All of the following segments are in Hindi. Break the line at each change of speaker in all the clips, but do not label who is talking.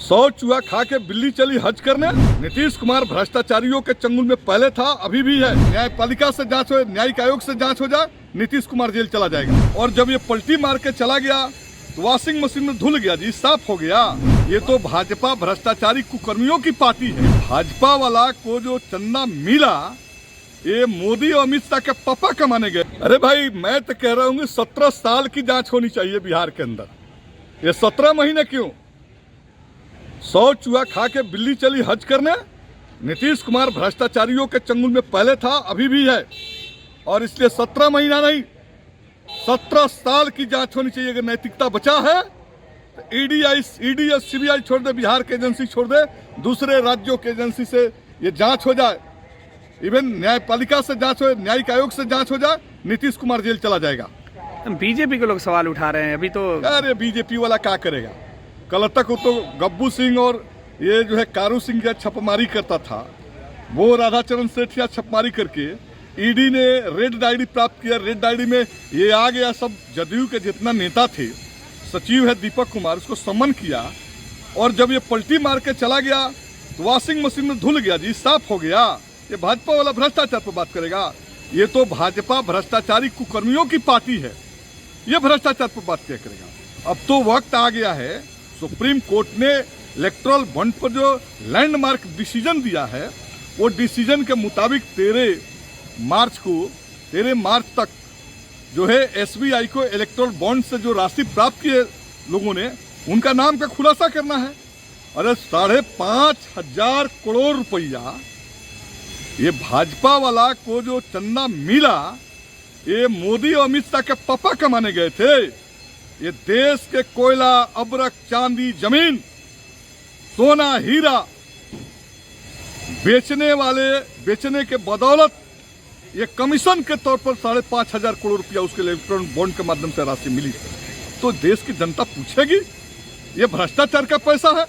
100 चूहा खा के बिल्ली चली हज करने। नीतीश कुमार भ्रष्टाचारियों के चंगुल में पहले था, अभी भी है। न्यायपालिका से जांच हो, न्यायिक आयोग से जांच हो जाए, नीतीश कुमार जेल चला जाएगा। और जब ये पलटी मार के चला गया तो वॉशिंग मशीन में धुल गया जी, साफ हो गया। ये तो भाजपा भ्रष्टाचारी कुकर्मियों की पार्टी है। भाजपा वाला को जो चंदा मिला ये मोदी और अमित शाह के पापा कमाने गए। अरे भाई मैं तो कह रहा हूँ 17 साल की जांच होनी चाहिए बिहार के अंदर। ये 17 महीने क्यों? 100 चूहा खा के बिल्ली चली हज करने। नीतीश कुमार भ्रष्टाचारियों के चंगुल में पहले था, अभी भी है। और इसलिए 17 महीना नहीं 17 साल की जांच होनी चाहिए। अगर नैतिकता बचा है तो ईडी और सीबीआई छोड़ दे, बिहार की एजेंसी छोड़ दे, दूसरे राज्यों की एजेंसी से ये जांच हो जाए। इवन न्यायपालिका से जांच हो, न्यायिक आयोग से जांच हो जाए, नीतीश कुमार जेल चला जाएगा।
बीजेपी के लोग सवाल उठा रहे हैं अभी तो।
अरे बीजेपी वाला क्या करेगा? कल तक वो तो गब्बू सिंह और ये जो है कारू सिंह का छापेमारी करता था, वो राधाचरण सेठ या छापेमारी करके ईडी ने रेड डायरी प्राप्त किया। रेड डायरी में ये आ गया, सब जदयू के जितना नेता थे, सचिव है दीपक कुमार, उसको सम्मन किया। और जब ये पलटी मार के चला गया तो वॉशिंग मशीन में धुल गया जी, साफ हो गया। ये भाजपा वाला भ्रष्टाचार पर बात करेगा? ये तो भाजपा भ्रष्टाचारी कुकर्मियों की पार्टी है, ये भ्रष्टाचार पर बात क्या करेगा? अब तो वक्त आ गया है, सुप्रीम कोर्ट ने इलेक्टोरल बॉन्ड पर जो लैंडमार्क डिसीजन दिया है, वो डिसीजन के मुताबिक 13 मार्च तक जो है एसबीआई को इलेक्टोरल बॉन्ड से जो राशि प्राप्त किए लोगों ने, उनका नाम का खुलासा करना है। अरे 5,500 करोड़ रुपया ये भाजपा वाला को जो चंदा मिला ये मोदी और अमित शाह के पापा कमाने गए थे। ये देश के कोयला, अबरक, चांदी, जमीन, सोना, हीरा बेचने के बदौलत ये कमीशन के तौर पर 5,500 करोड़ रुपया उसके इलेक्ट्रॉनिक बॉन्ड के माध्यम से राशि मिली। तो देश की जनता पूछेगी ये भ्रष्टाचार का पैसा है,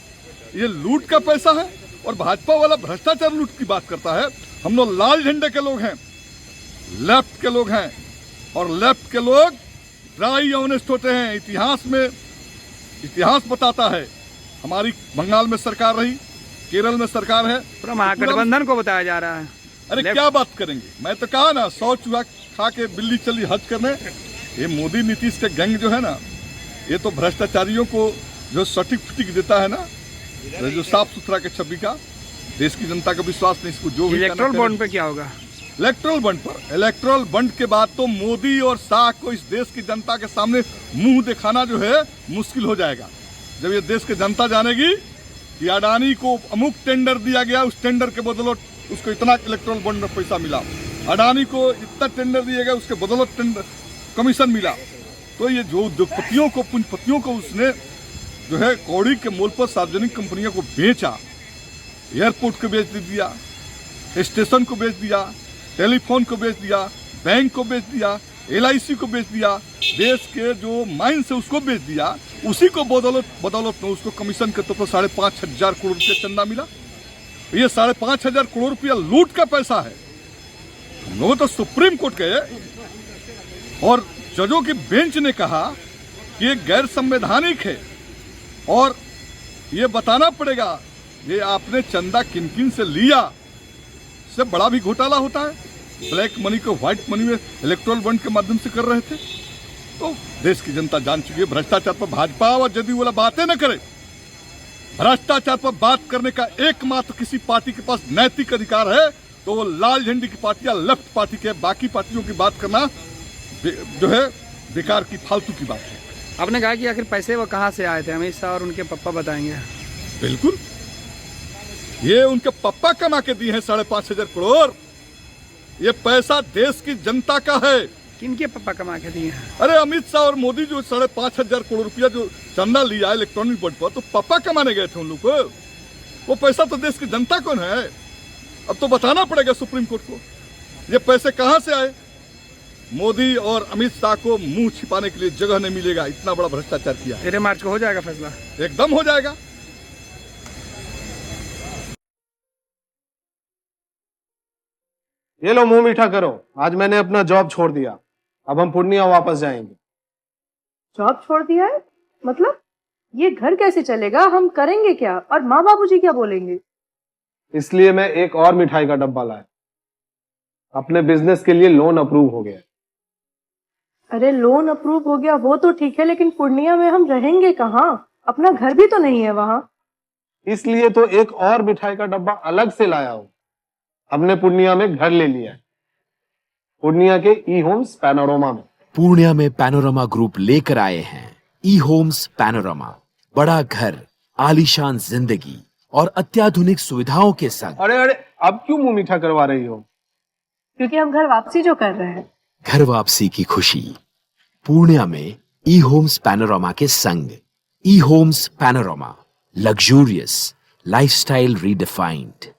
ये लूट का पैसा है। और भाजपा वाला भ्रष्टाचार लूट की बात करता है। हम लोग लाल झंडे के लोग हैं, लेफ्ट के लोग हैं, और लेफ्ट के लोग ड्राई ऑनेस्ट होते हैं। इतिहास बताता है, हमारी बंगाल में सरकार रही, केरल में सरकार है,
पूरा महागठबंधन को बताया जा रहा है।
अरे क्या बात करेंगे? मैं तो कहा ना 100 चूहा खा के बिल्ली चली हज करने। ये मोदी नीतीश के गैंग जो है ना, ये तो भ्रष्टाचारियों को जो सर्टिफिकेट देता है ना, जो साफ सुथरा के छवि का, देश की जनता का विश्वास नहीं। इसको जो
इलेक्टोरल बॉन्ड पे क्या होगा?
इलेक्टोरल बॉन्ड के बाद तो मोदी और शाह को इस देश की जनता के सामने मुंह दिखाना जो है मुश्किल हो जाएगा। जब ये देश की जनता जानेगी कि अडानी को अमुक टेंडर दिया गया, उस टेंडर के बदौलत उसको इतना इलेक्टोरल बॉन्ड में पैसा मिला, अडानी को इतना टेंडर दिया गया, उसके बदौलत टेंडर कमीशन मिला। तो ये जो उद्योगपतियों को, पूंजीपतियों को उसने जो है कौड़ी के मोल पर सार्वजनिक कंपनियों को बेचा, एयरपोर्ट को बेच दिया, स्टेशन को बेच दिया, टेलीफोन को बेच दिया, बैंक को बेच दिया, LIC को बेच दिया, देश के जो माइंस है उसको बेच दिया। उसी को बदौलत में उसको कमीशन के तौर पर 5,500 करोड़ रुपया चंदा मिला। ये 5,500 करोड़ रुपया लूट का पैसा है। हम लोग तो सुप्रीम कोर्ट गए और जजों की बेंच ने कहा कि ये गैर संवैधानिक है और ये बताना पड़ेगा ये आपने चंदा किन किन से लिया। इससे बड़ा भी घोटाला होता है। ब्लैक मनी को व्हाइट मनी में इलेक्टोरल बॉन्ड के माध्यम से कर रहे थे। तो देश की जनता जान चुकी है। भ्रष्टाचार पर भाजपा और जदयू वाला बातें न करे। भ्रष्टाचार पर बात करने का एकमात्र किसी पार्टी के पास नैतिक अधिकार है तो वो लाल झंडी की पार्टी या लेफ्ट पार्टी के। बाकी पार्टियों की बात करना जो है बेकार की, फालतू की बात है।
आपने कहा कि आखिर पैसे वो कहाँ से आए थे? अमित शाह और उनके पापा बताएंगे।
बिल्कुल, ये उनके पापा कमा के दिए हैं 5,500 करोड़। ये पैसा देश की जनता का है।
किनके पापा कमा के दिए हैं?
अरे अमित शाह और मोदी जो 5,500 करोड़ रुपया जो चंदा लिया इलेक्ट्रॉनिक बॉन्ड पर, तो पापा कमाने गए थे उन लोग को। वो पैसा तो देश की जनता को है। अब तो बताना पड़ेगा सुप्रीम कोर्ट को ये पैसे कहाँ से आए। मोदी और अमित शाह को मुंह छिपाने के लिए जगह नहीं मिलेगा। इतना बड़ा भ्रष्टाचार किया है।
13 मार्च को हो जाएगा फैसला?
एकदम हो जाएगा।
ये लो मुंह मीठा करो, आज मैंने अपना जॉब छोड़ दिया। अब हम पूर्णिया वापस जाएंगे।
जॉब छोड़ दिया है? मतलब ये घर कैसे चलेगा, हम करेंगे क्या और माँ बाबूजी क्या बोलेंगे?
इसलिए मैं एक और मिठाई का डब्बा लाया। अपने बिजनेस के लिए लोन अप्रूव हो गया।
अरे लोन अप्रूव हो गया वो तो ठीक है, लेकिन पूर्णिया में हम रहेंगे कहाँ? अपना घर भी तो नहीं है वहाँ।
इसलिए तो एक और मिठाई का डब्बा अलग से लाया हूं। हमने पूर्णिया में घर ले लिया है, पूर्णिया के ई होम्स पैनोरमा में।
पूर्णिया में पैनोरमा ग्रुप लेकर आए हैं ई होम्स पैनोरमा। बड़ा घर, आलीशान जिंदगी और अत्याधुनिक सुविधाओं के संग।
अरे अरे, अब क्यों मुंह मीठा करवा रही हो?
क्योंकि हम घर वापसी जो कर रहे हैं।
घर वापसी की खुशी पूर्णिया में ई होम्स पैनोरमा के संग। ई Homes Panorama, luxurious lifestyle redefined.